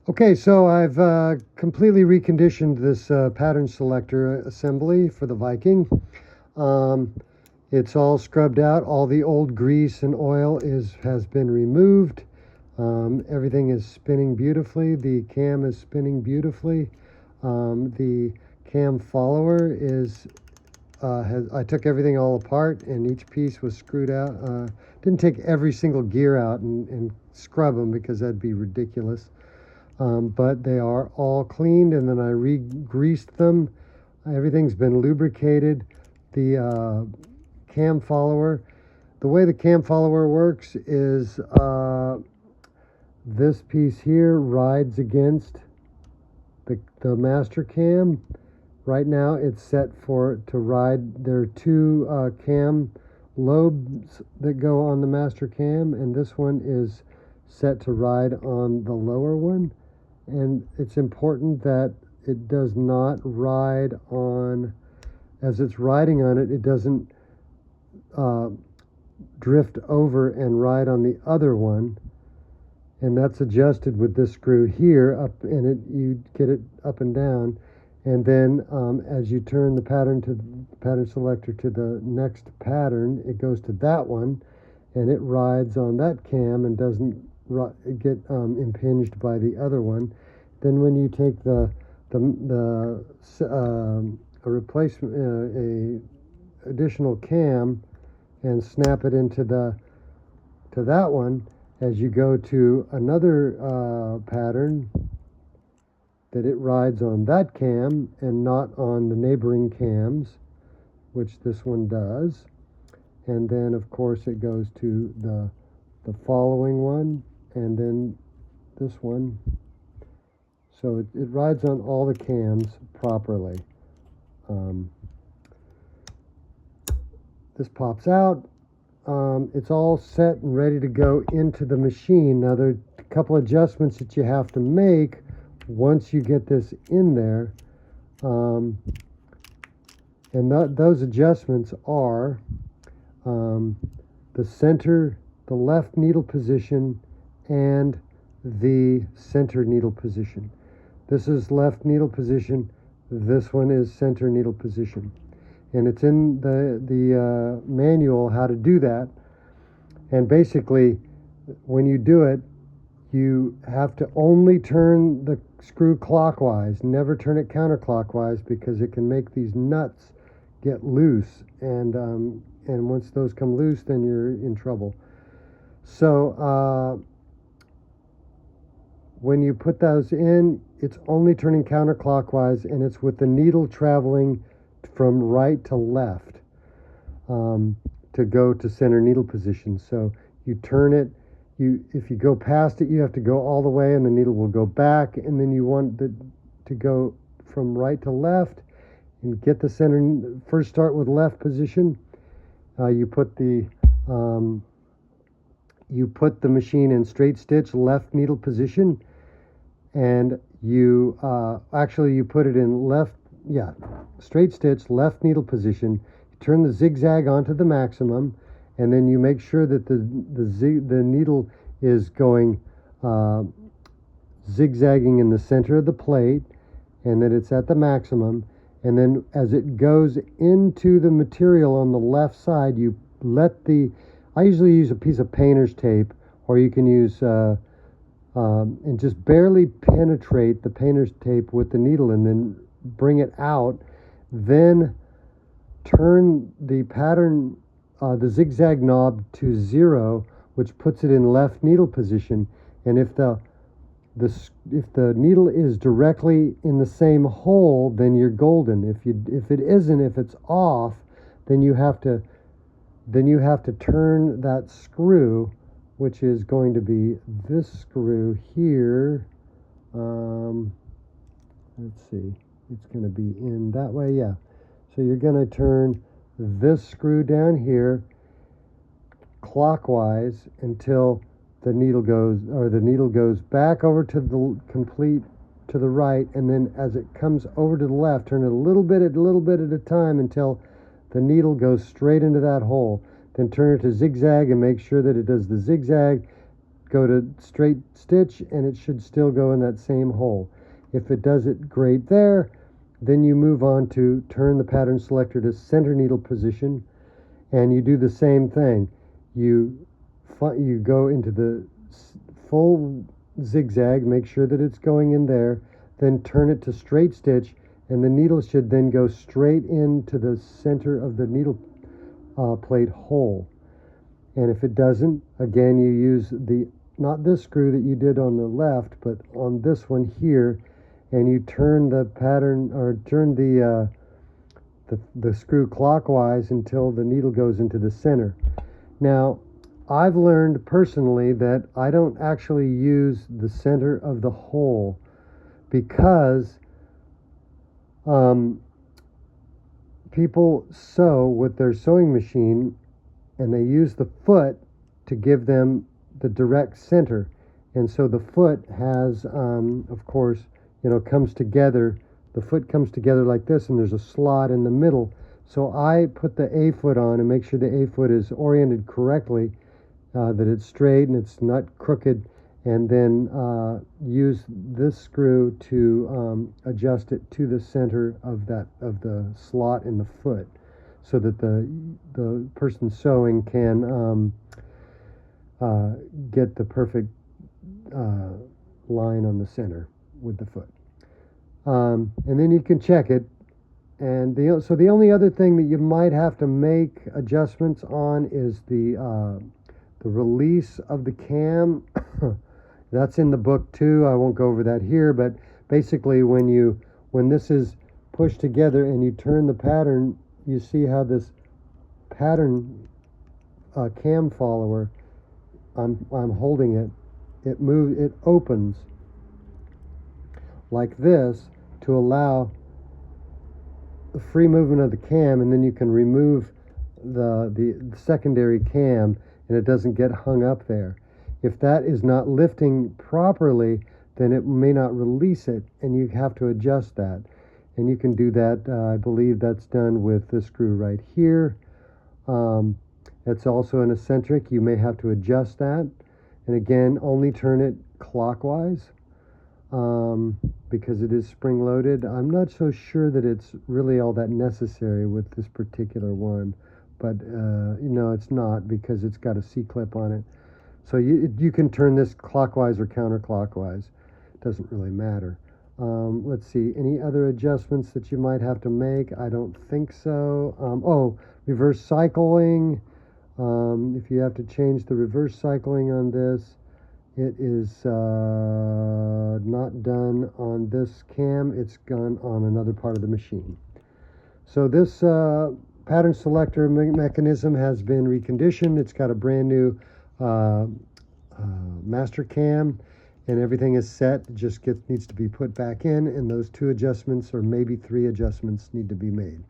Okay, so I've completely reconditioned this pattern selector assembly for the Viking. Um, it's all scrubbed out. All the old grease and oil has been removed. Everything is spinning beautifully. The cam is spinning beautifully. The cam follower I took everything all apart and each piece was screwed out. Didn't take every single gear out and scrub them because that'd be ridiculous. But they are all cleaned, and then I re-greased them. Everything's been lubricated. The cam follower, the way the cam follower works is this piece here rides against the master cam. Right now it's set to ride. There are two cam lobes that go on the master cam, and this one is set to ride on the lower one. And it's important that it does not ride on, as it's riding on it, it doesn't drift over and ride on the other one. And that's adjusted with this screw here up, and you get it up and down. And then as you turn the pattern selector to the next pattern, it goes to that one, and it rides on that cam and doesn't get impinged by the other one. Then when you take a replacement a additional cam and snap it into that one, as you go to another pattern, that it rides on that cam and not on the neighboring cams, which this one does. And then of course it goes to the following one, and then this one. So it rides on all the cams properly. This pops out. It's all set and ready to go into the machine. Now there are a couple adjustments that you have to make once you get this in there. And those adjustments are the center, the left needle position, and the center needle position. This is left needle position. This one is center needle position. And it's in the manual how to do that. And basically, when you do it, you have to only turn the screw clockwise, never turn it counterclockwise, because it can make these nuts get loose. And once those come loose, then you're in trouble. So when you put those in, it's only turning counterclockwise, and it's with the needle traveling from right to left to go to center needle position. So you turn it. If you go past it, you have to go all the way, and the needle will go back. And then you want to go from right to left and get the center. First, start with left position. You put the machine in straight stitch left needle position, and you put it in straight stitch left needle position. You turn the zigzag onto the maximum, and then you make sure that the needle is going zigzagging in the center of the plate, and that it's at the maximum. And then as it goes into the material on the left side, you I usually use a piece of painter's tape, or you can use and just barely penetrate the painter's tape with the needle, and then bring it out. Then turn the pattern, the zigzag knob to 0, which puts it in left needle position. And if the needle is directly in the same hole, then you're golden. If it isn't, if it's off, then you have to turn that screw, which is going to be this screw here. Let's see, it's going to be in that way, yeah. So you're going to turn this screw down here clockwise until the needle goes back over to the right, and then as it comes over to the left, turn it a little bit at a time until the needle goes straight into that hole. Then turn it to zigzag and make sure that it does the zigzag. go to straight stitch, and it should still go in that same hole. If it does it great there, then you move on to turn the pattern selector to center needle position, and you do the same thing. You go into the full zigzag, make sure that it's going in there, then turn it to straight stitch, and the needle should then go straight into the center of the needle plate hole. And if it doesn't, again, you use not this screw that you did on the left, but on this one here, and you turn the pattern, or turn the screw clockwise until the needle goes into the center. Now, I've learned personally that I don't actually use the center of the hole, because people sew with their sewing machine, and they use the foot to give them the direct center. And so the foot has, of course, comes together. The foot comes together like this, and there's a slot in the middle. So I put the A foot on and make sure the A foot is oriented correctly, that it's straight and it's not crooked, and then use this screw to adjust it to the center of the slot in the foot, so that the person sewing can get the perfect line on the center with the foot. And then you can check it. And so the only other thing that you might have to make adjustments on is the release of the cam. That's in the book too. I won't go over that here, but basically when this is pushed together and you turn the pattern, you see how this pattern cam follower, I'm holding it, it opens like this to allow the free movement of the cam, and then you can remove the secondary cam, and it doesn't get hung up there. If that is not lifting properly, then it may not release it, and you have to adjust that. And you can do that, I believe that's done with this screw right here. It's also an eccentric. You may have to adjust that. And again, only turn it clockwise, because it is spring-loaded. I'm not so sure that it's really all that necessary with this particular one, but it's not, because it's got a C-clip on it. So you can turn this clockwise or counterclockwise. It doesn't really matter. Let's see, any other adjustments that you might have to make? I don't think so. Reverse cycling. If you have to change the reverse cycling on this, it is not done on this cam. It's done on another part of the machine. So this pattern selector mechanism has been reconditioned. It's got a brand new master cam, and everything is set. It just needs to be put back in, and those 2 adjustments, or maybe 3 adjustments, need to be made.